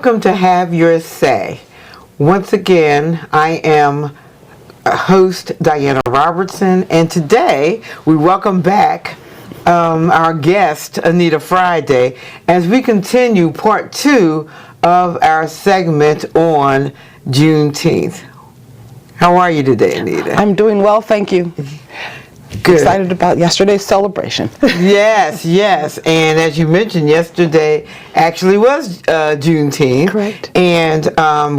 welcome to Have Your Say. Once again, I am host Diana Robertson, and today we welcome back our guest Anita Friday as we continue part 2 of our segment on Juneteenth. How are you today, Anita? I'm doing well, thank you. Good. Excited about yesterday's celebration. Yes. And as you mentioned, yesterday actually was Juneteenth. Correct. And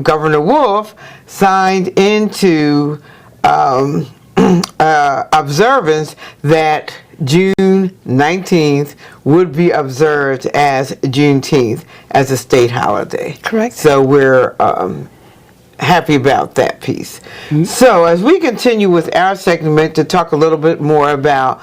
Governor Wolf signed into observance that June 19th would be observed as Juneteenth as a state holiday. Correct. So we're happy about that piece. Mm-hmm. So as we continue with our segment to talk a little bit more about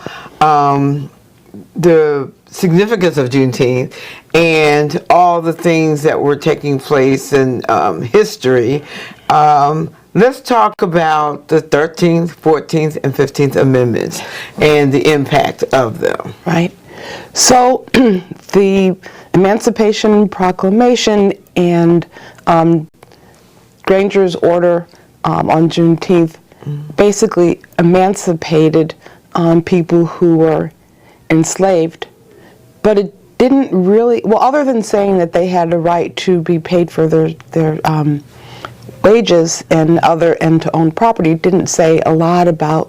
the significance of Juneteenth and all the things that were taking place in history, let's talk about the 13th, 14th, and 15th Amendments and the impact of them. Right. So the Emancipation Proclamation and Granger's order on Juneteenth basically emancipated people who were enslaved, but it didn't really, well, other than saying that they had a right to be paid for their wages and to own property, didn't say a lot about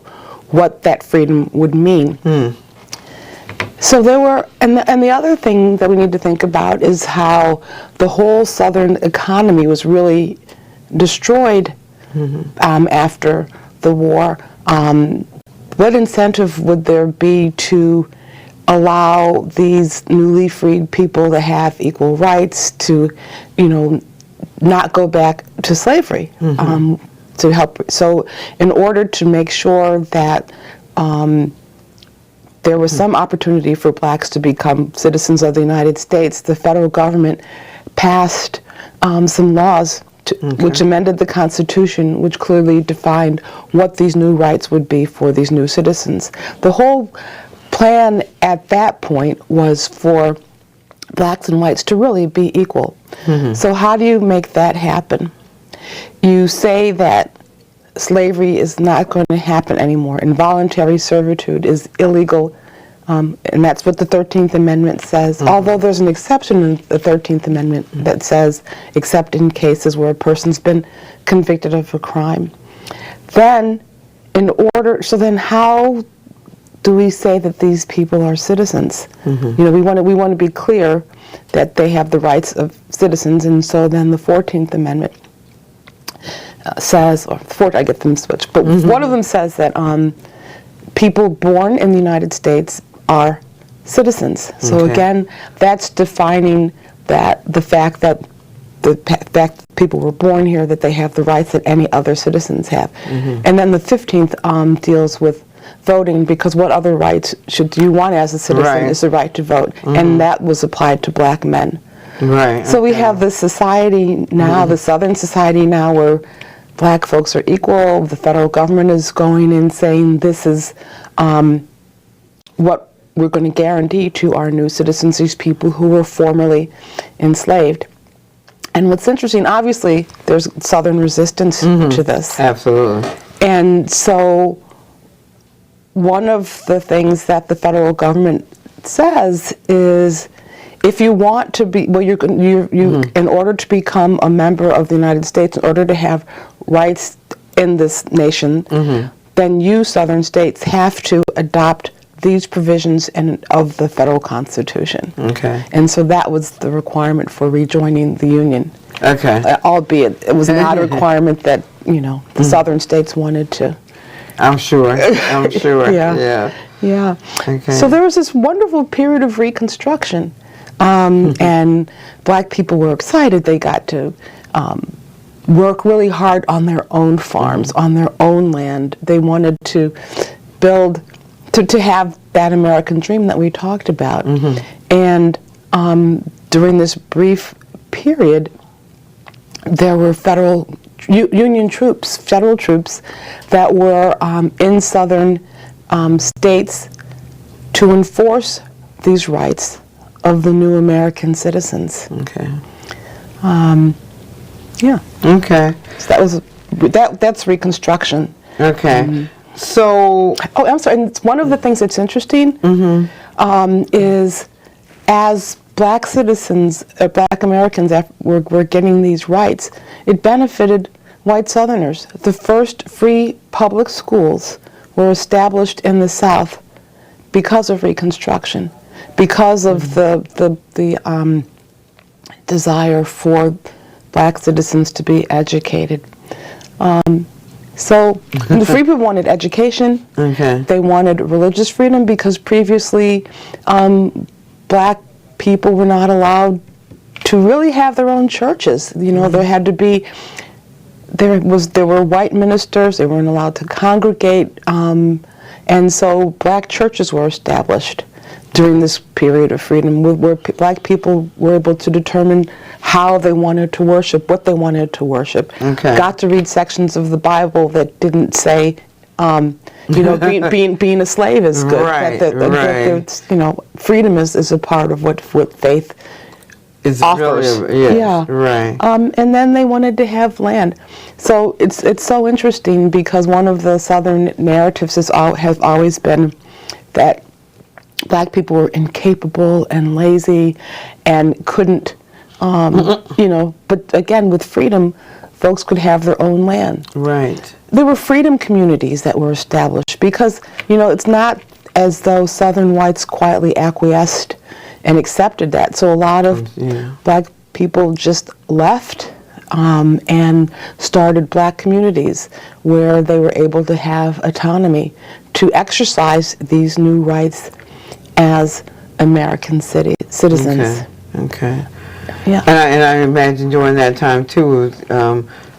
what that freedom would mean. So there were, and the other thing that we need to think about is how the whole Southern economy was really destroyed after the war. What incentive would there be to allow these newly freed people to have equal rights, to, not go back to slavery, to help? So in order to make sure that there was some opportunity for blacks to become citizens of the United States, the federal government passed some laws which amended the Constitution, which clearly defined what these new rights would be for these new citizens. The whole plan at that point was for blacks and whites to really be equal. So how do you make that happen? You say that slavery is not going to happen anymore. Involuntary servitude is illegal, and that's what the 13th Amendment says, although there's an exception in the 13th Amendment that says, except in cases where a person's been convicted of a crime. Then, so then how do we say that these people are citizens? We want to be clear that they have the rights of citizens, and so then the 14th Amendment says, I get them switched, but one of them says that people born in the United States are citizens. So again, that's defining that the fact that people were born here, that they have the rights that any other citizens have. And then the 15th deals with voting, because what other rights do you want as a citizen is the right to vote, and that was applied to black men. So we have this society now, the Southern society now, where black folks are equal. The federal government is going in saying this is what we're going to guarantee to our new citizens, these people who were formerly enslaved. And what's interesting, obviously, there's Southern resistance to this. Absolutely. And so one of the things that the federal government says is, if you want to be, in order to become a member of the United States, in order to have rights in this nation, then you Southern states have to adopt these provisions of the federal Constitution. And so that was the requirement for rejoining the Union. Albeit it was not a requirement that the Southern states wanted to. I'm sure. Yeah. So there was this wonderful period of Reconstruction. And black people were excited. They got to work really hard on their own farms, on their own land. They wanted to build, to have that American dream that we talked about. And during this brief period, there were federal troops that were in southern states to enforce these rights of the new American citizens. Yeah. Okay. So that's Reconstruction. Okay. So. Oh, I'm sorry. And it's one of the things that's interesting is as Black citizens, Black Americans were getting these rights, it benefited white Southerners. The first free public schools were established in the South because of Reconstruction, because of the desire for Black citizens to be educated. So the free people wanted education. Okay. They wanted religious freedom because previously Black people were not allowed to really have their own churches. You know, there had to be, there were white ministers. They weren't allowed to congregate, and so Black churches were established during this period of freedom, where Black people were able to determine how they wanted to worship, what they wanted to worship. Okay. Got to read sections of the Bible that didn't say, you know, being a slave is good. Right, that, you know, freedom is a part of what faith offers. Really, yes, right. And then they wanted to have land. So it's so interesting because one of the Southern narratives has always been that Black people were incapable and lazy and couldn't, you know, but again, with freedom, folks could have their own land. Right. There were freedom communities that were established because, you know, it's not as though Southern whites quietly acquiesced and accepted that. So a lot of Black people just left and started Black communities where they were able to have autonomy to exercise these new rights as American citizens. Okay. Yeah. And I imagine during that time too,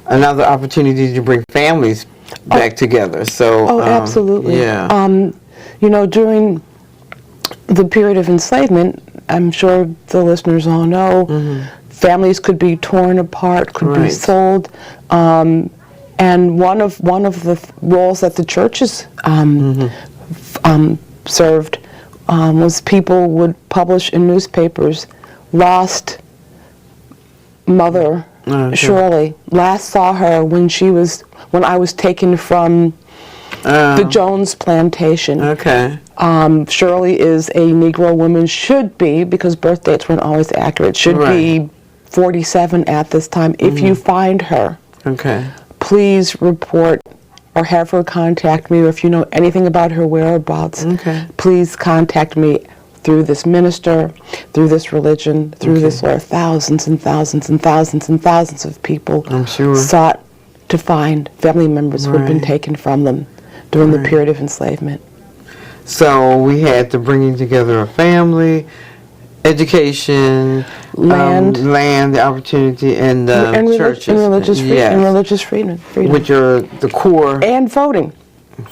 another opportunity to bring families back together. So. Absolutely. Yeah. You know, during the period of enslavement, I'm sure the listeners all know, families could be torn apart, could be sold, and one of the roles that the churches served was people would publish in newspapers, lost mother Shirley. Last saw her when I was taken from the Jones plantation. Okay. Shirley is a Negro woman, should be, because birth dates weren't always accurate, should be 47 at this time. If you find her, please report or have her contact me, or if you know anything about her whereabouts, please contact me through this minister, through this religion, through this Lord. Thousands and thousands and thousands and thousands of people sought to find family members who had been taken from them during the period of enslavement. So we had the bringing together of family, education, land, the opportunity, and churches, and religious freedom, which are the core, and voting,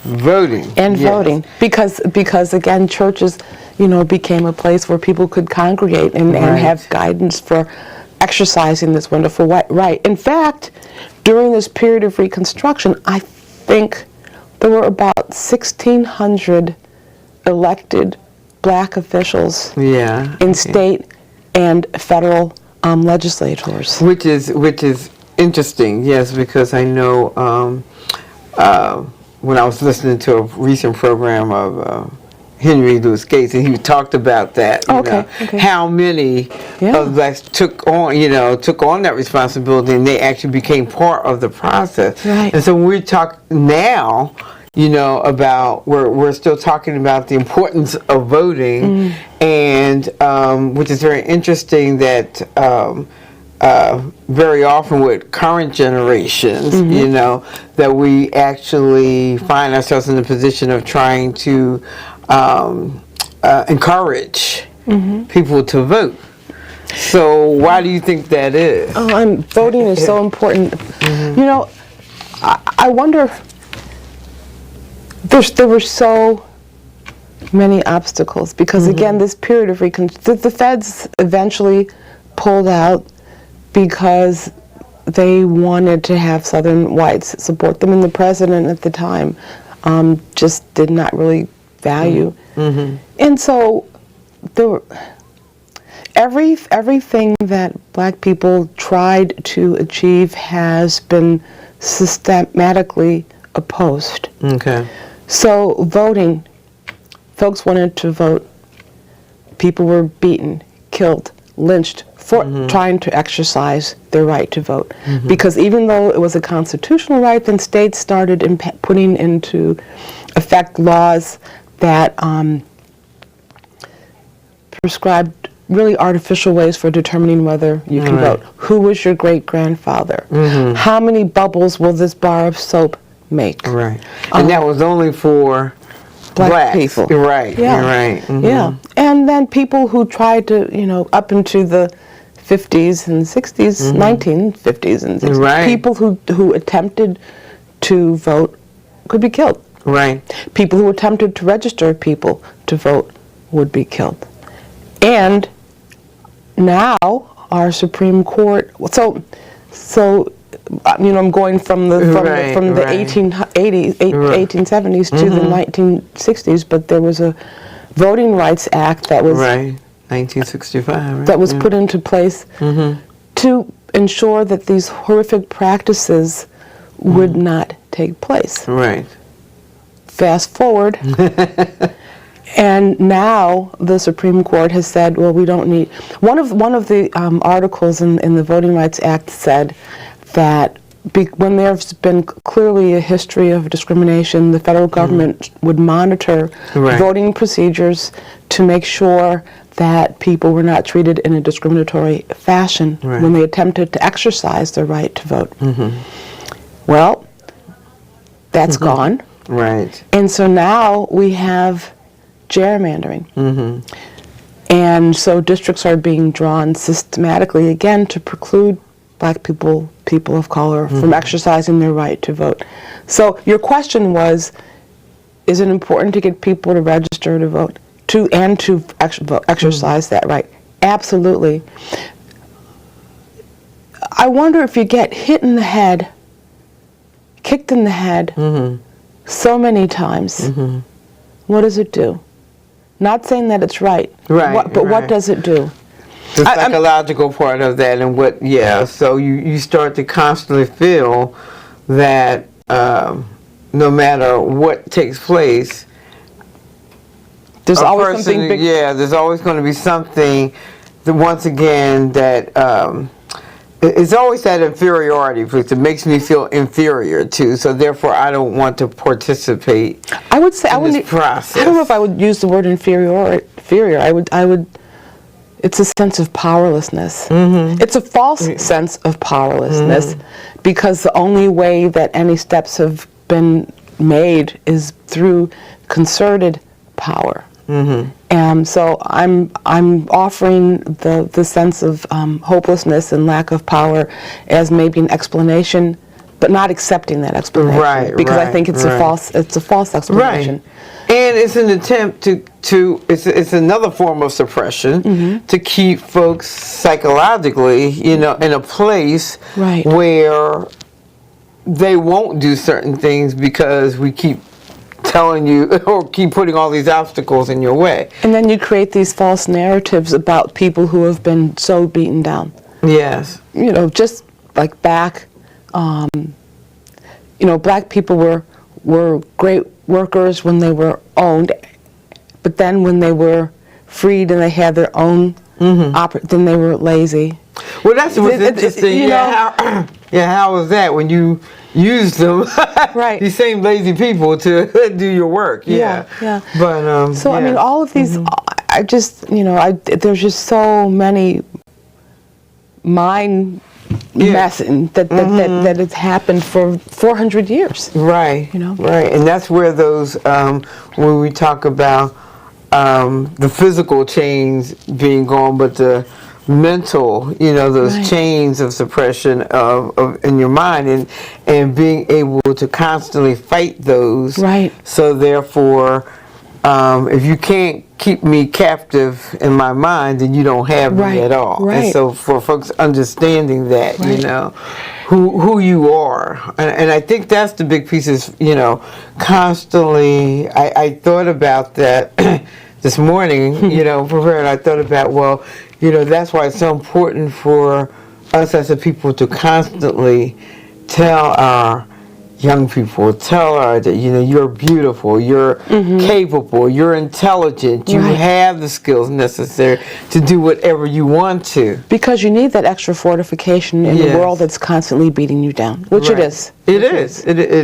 voting, because again, churches, you know, became a place where people could congregate and have guidance for exercising this wonderful right. In fact, during this period of Reconstruction, I think there were about 1,600 elected Black officials in state and federal legislators. Which is interesting, yes, because I know when I was listening to a recent program of Henry Louis Gates, and he talked about that. You know, how many of Blacks took on that responsibility, and they actually became part of the process. Right. And so when we talk now, you know, about we're still talking about the importance of voting, and which is very interesting that very often with current generations, you know, that we actually find ourselves in the position of trying to encourage people to vote. So why do you think that is? And voting is so important. You know, I wonder. There were so many obstacles because again, this period of the feds eventually pulled out because they wanted to have Southern whites support them, and the president at the time just did not really value. And so everything that black people tried to achieve has been systematically opposed. Okay. So voting, folks wanted to vote. People were beaten, killed, lynched for trying to exercise their right to vote. Because even though it was a constitutional right, then states started putting into effect laws that prescribed really artificial ways for determining whether you can vote. Who was your great-grandfather? How many bubbles will this bar of soap make? Right. And that was only for Black blacks. people. Right. Yeah. You're right. Yeah. And then people who tried to, up into the 50s and 60s, 1950s and 60s, Right. people who attempted to vote could be killed. Right. People who attempted to register people to vote would be killed. And now our Supreme Court, I'm going from the Right, from the right. 1880s, 1870s to the 1960s, but there was a Voting Rights Act that was Right. 1965. Right? that was put into place to ensure that these horrific practices would not take place. Right. Fast forward, and now the Supreme Court has said, well, we don't need. One of the articles in the Voting Rights Act said that when there's been clearly a history of discrimination, the federal government would monitor Right. voting procedures to make sure that people were not treated in a discriminatory fashion Right. when they attempted to exercise their right to vote. Well, that's gone. Right. And so now we have gerrymandering. And so districts are being drawn systematically, again, to preclude black people, people of color, from exercising their right to vote. So your question was, is it important to get people to register to vote, to exercise that right? Absolutely. I wonder if you get hit in the head, kicked in the head, so many times, what does it do? Not saying that it's right, Right, but what right. does it do? The psychological part of that and so you start to constantly feel that no matter what takes place, There's a always person, something big. there's always going to be something that once again that it's always that inferiority because it makes me feel inferior too. So therefore, I don't want to participate. I would say in this process. I don't know if I would use the word inferior. I would. It's a sense of powerlessness. It's a false sense of powerlessness because the only way that any steps have been made is through concerted power. And so I'm offering the sense of hopelessness and lack of power as maybe an explanation, but not accepting that explanation. Right, because I right, think it's right. a false explanation. Right. And it's an attempt it's another form of suppression to keep folks psychologically, in a place Right. where they won't do certain things because we keep telling you or keep putting all these obstacles in your way. And then you create these false narratives about people who have been so beaten down. Yes. Just like back, black people were great workers when they were owned, but then when they were freed and they had their own, then they were lazy. Well, that's what's interesting. How was that when you used them, Right. these same lazy people to do your work? Yeah. But So I mean, all of these, I just, there's just so many mind messing that has happened for 400 years. Right. Right, and that's where those when we talk about the physical chains being gone, but the mental, those Right. chains of suppression of in your mind and being able to constantly fight those. Right. So therefore, if you can't keep me captive in my mind, then you don't have Right, me at all. right. And so for folks understanding that, Right. who you are, and I think that's the big piece is, constantly, I thought about that this morning, prepared, I thought about, that's why it's so important for us as a people to constantly tell our young people, tell her that you're beautiful, you're capable, you're intelligent, you Right. have the skills necessary to do whatever you want to. Because you need that extra fortification in Yes. a world that's constantly beating you down, which Right. it is. It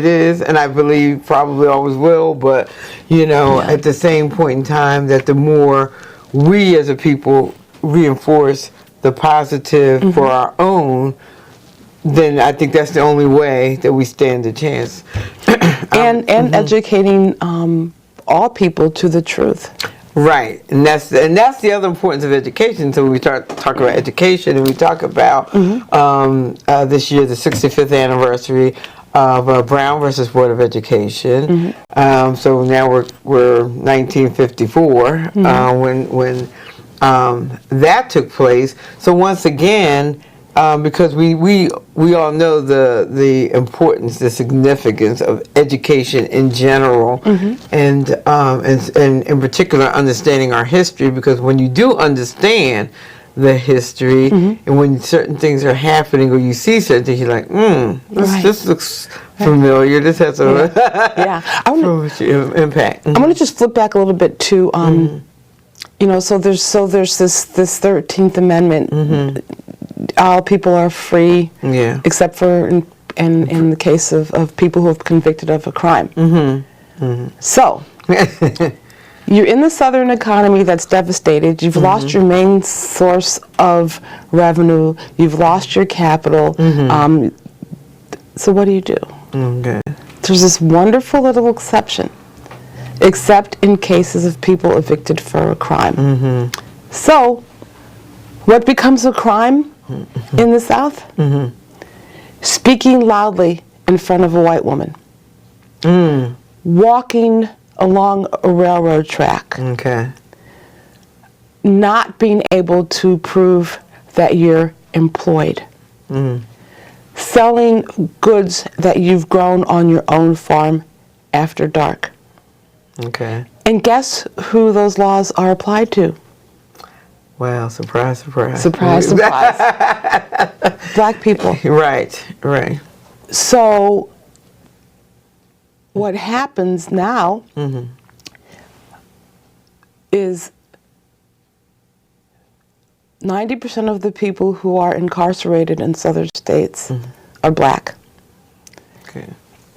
is, and I believe probably always will. But at the same point in time, that the more we as a people reinforce the positive for our own, then I think that's the only way that we stand a chance. And educating all people to the truth. Right, and that's the other importance of education. So when we start talking about education, and we talk about this year, the 65th anniversary of Brown versus Board of Education. So now we're 1954 when that took place. So once again. Because we all know the importance, the significance of education in general, and in particular understanding our history. Because when you do understand the history, and when certain things are happening, or you see certain things, you're like, this looks familiar. This has a impact. I want to just flip back a little bit to, so there's this 13th Amendment. All people are free, except for in the case of people who have convicted of a crime. So, you're in the Southern economy that's devastated. You've lost your main source of revenue. You've lost your capital. So what do you do? Okay. There's this wonderful little exception, except in cases of people evicted for a crime. So, what becomes a crime in the South? Speaking loudly in front of a white woman. Walking along a railroad track. Okay. Not being able to prove that you're employed. Selling goods that you've grown on your own farm after dark. Okay. And guess who those laws are applied to? Wow, surprise, surprise. Surprise, surprise. Black people. Right. So, what happens now is 90% of the people who are incarcerated in southern states are black. Okay.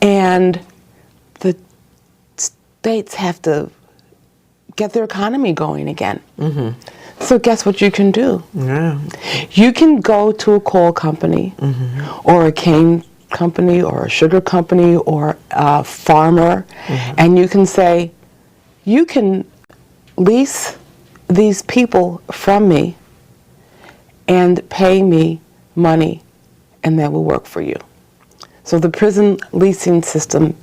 And the states have to get their economy going again. So guess what you can do? Yeah. You can go to a coal company or a cane company or a sugar company or a farmer and you can say, you can lease these people from me and pay me money and that will work for you. So the prison leasing system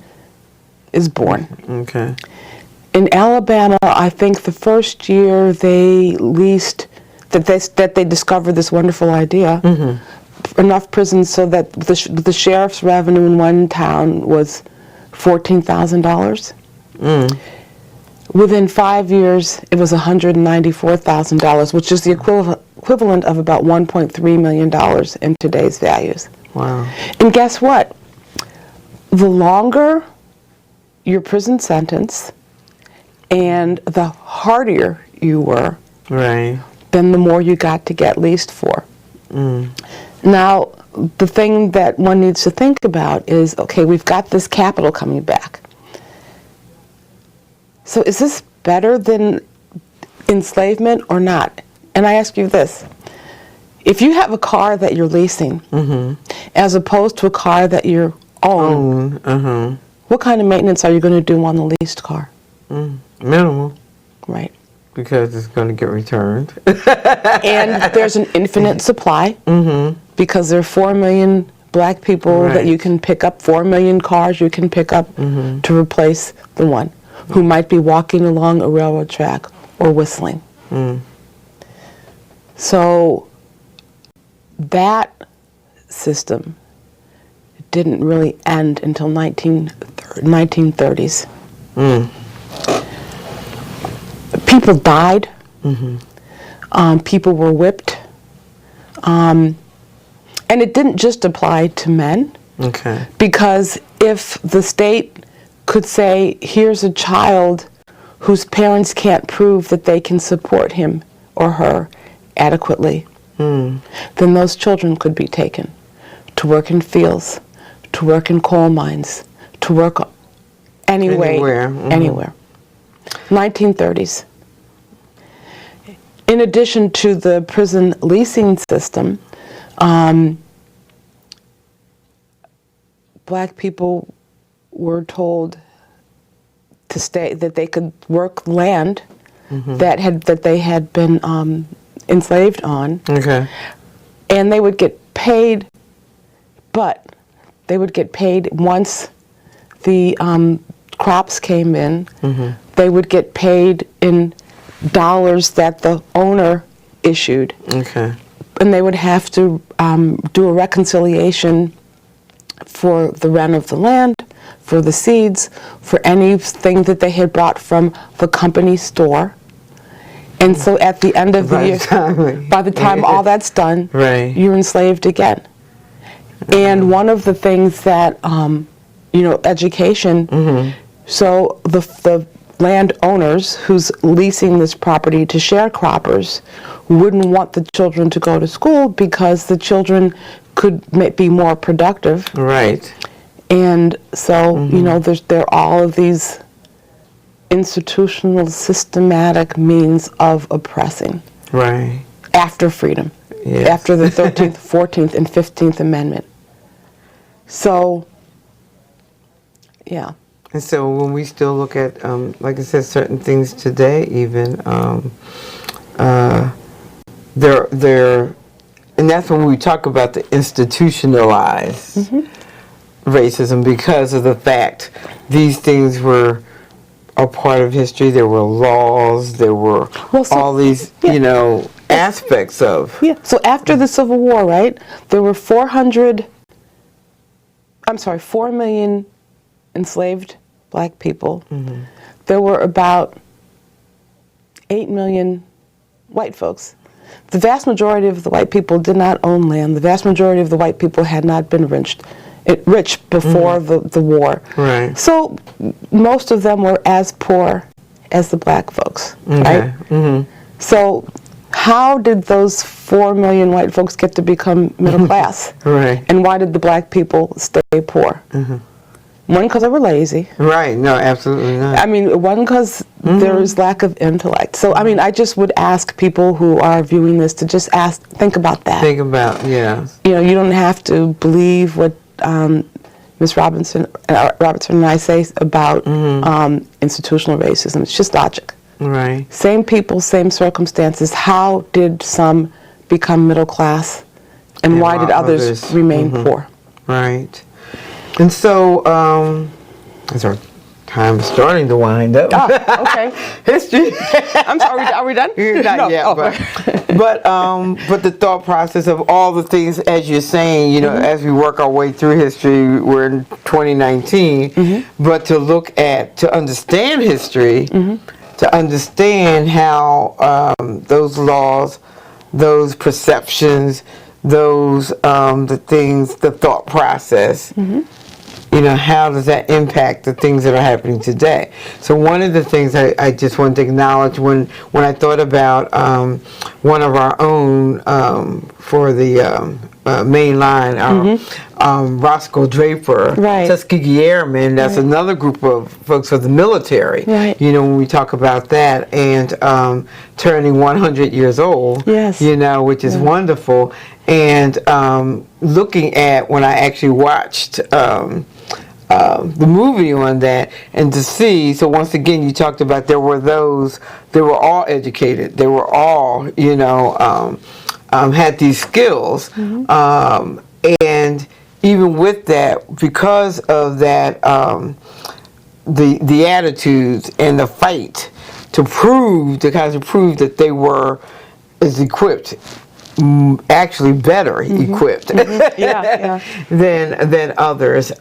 is born. Okay. In Alabama, I think the first year they leased, that they discovered this wonderful idea, enough prisons so that the sheriff's revenue in one town was $14,000. Within 5 years, it was $194,000, which is the equivalent of about $1.3 million in today's values. Wow. And guess what? The longer your prison sentence and the harder you were, Right. then the more you got to get leased for. Now, the thing that one needs to think about is, okay, we've got this capital coming back. So is this better than enslavement or not? And I ask you this. If you have a car that you're leasing, as opposed to a car that you own, what kind of maintenance are you going to do on the leased car? Minimal. Right. Because it's going to get returned. And there's an infinite supply, because there are 4 million black people that you can pick up, 4 million cars you can pick up to replace the one who might be walking along a railroad track or whistling. So that system didn't really end until 1930s. People died. People were whipped. And it didn't just apply to men. Okay. Because if the state could say, here's a child whose parents can't prove that they can support him or her adequately, then those children could be taken to work in fields, to work in coal mines, to work anywhere. 1930s. In addition to the prison leasing system, black people were told to stay, that they could work land that they had been enslaved on. Okay. And they would get paid, but they would get paid once the crops came in. They would get paid in dollars that the owner issued. Okay. And they would have to do a reconciliation for the rent of the land, for the seeds, for anything that they had brought from the company store. And so at the end of the year, by the time all that's done, right, you're enslaved again. And one of the things that, education, so the landowners who's leasing this property to sharecroppers wouldn't want the children to go to school because the children could be more productive. Right. And so, there are all of these institutional, systematic means of oppressing. Right. After freedom. Yes. After the 13th, 14th, and 15th Amendment. So, yeah. And so when we still look at, like I said, certain things today, even they're, and that's when we talk about the institutionalized racism, because of the fact these things were a part of history. There were laws. There were all these, aspects of. Yeah. So after the Civil War, right? There were 4 million enslaved black people. There were about 8 million white folks. The vast majority of the white people did not own land. The vast majority of the white people had not been rich before the war. Right. So most of them were as poor as the black folks, right? So how did those 4 million white folks get to become middle class? Right. And why did the black people stay poor? One, because they were lazy. Right. No, absolutely not. I mean, one, because there was lack of intellect. So, I mean, I just would ask people who are viewing this to just think about that. Think about, yeah. You don't have to believe what Ms. Robertson and I say about institutional racism. It's just logic. Right. Same people, same circumstances. How did some become middle class, and why did others remain poor? Right. And so, as our time is starting to wind up. Okay. History. I'm sorry. Are we done? Not yet, but the thought process of all the things, as you're saying, as we work our way through history, we're in 2019. But to understand history, to understand how those laws, those perceptions, those the things, the thought process. How does that impact the things that are happening today? So one of the things I just wanted to acknowledge when I thought about one of our own for the main line, Roscoe Draper, Tuskegee Airmen, that's another group of folks for the military. Right. When we talk about that, and turning 100 years old, which is wonderful. And looking at when I actually watched the movie on that, and to see, so once again you talked about they were all educated, they were all had these skills, and even with that, because of that, the attitudes and the fight to prove that they were as equipped, actually better equipped than others,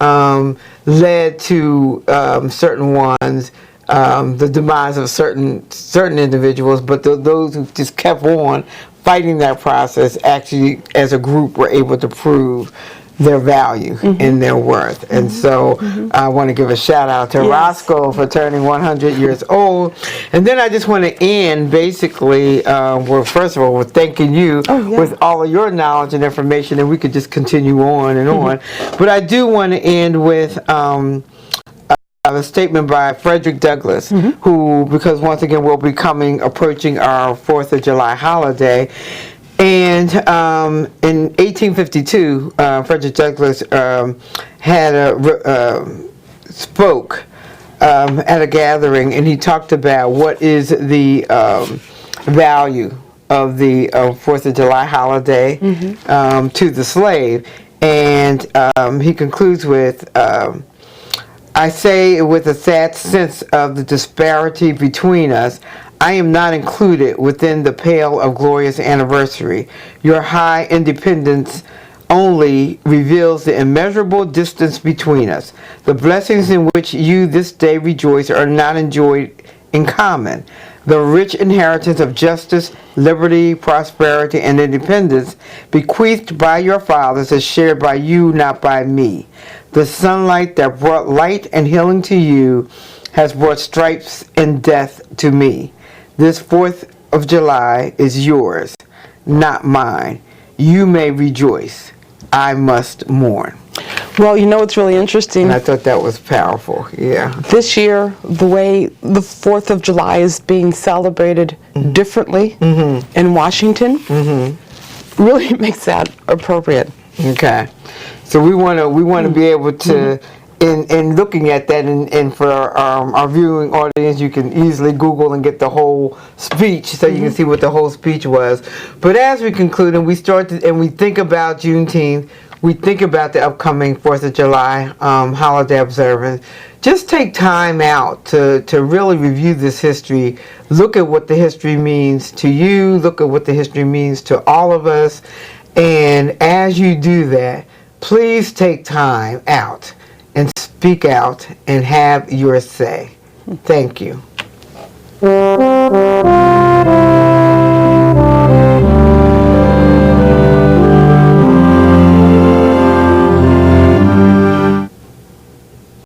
led to certain ones the demise of certain individuals, but those who just kept on fighting that process actually, as a group, were able to prove their value and their worth. And so I want to give a shout out to Roscoe for turning 100 years old. And then I just want to end basically, well, first of all, with thanking you with all of your knowledge and information, and we could just continue on and on. But I do want to end with a statement by Frederick Douglass, who, because once again we'll be approaching our 4th of July holiday. And in 1852, Frederick Douglass spoke at a gathering, and he talked about what is the value of the 4th of July holiday to the slave. And he concludes with, I say with a sad sense of the disparity between us, I am not included within the pale of glorious anniversary. Your high independence only reveals the immeasurable distance between us. The blessings in which you this day rejoice are not enjoyed in common. The rich inheritance of justice, liberty, prosperity, and independence bequeathed by your fathers is shared by you, not by me. The sunlight that brought light and healing to you has brought stripes and death to me. This 4th of July is yours, not mine. You may rejoice. I must mourn. Well, you know what's really interesting? And I thought that was powerful, yeah. This year, the way the 4th of July is being celebrated differently in Washington really makes that appropriate. Okay. So we want to be able to, in looking at that, and for our viewing audience, you can easily Google and get the whole speech, so you can see what the whole speech was. But as we conclude and we think about Juneteenth, we think about the upcoming 4th of July holiday observance, just take time out to really review this history. Look at what the history means to you. Look at what the history means to all of us. And as you do that, please take time out and speak out and have your say. Thank you.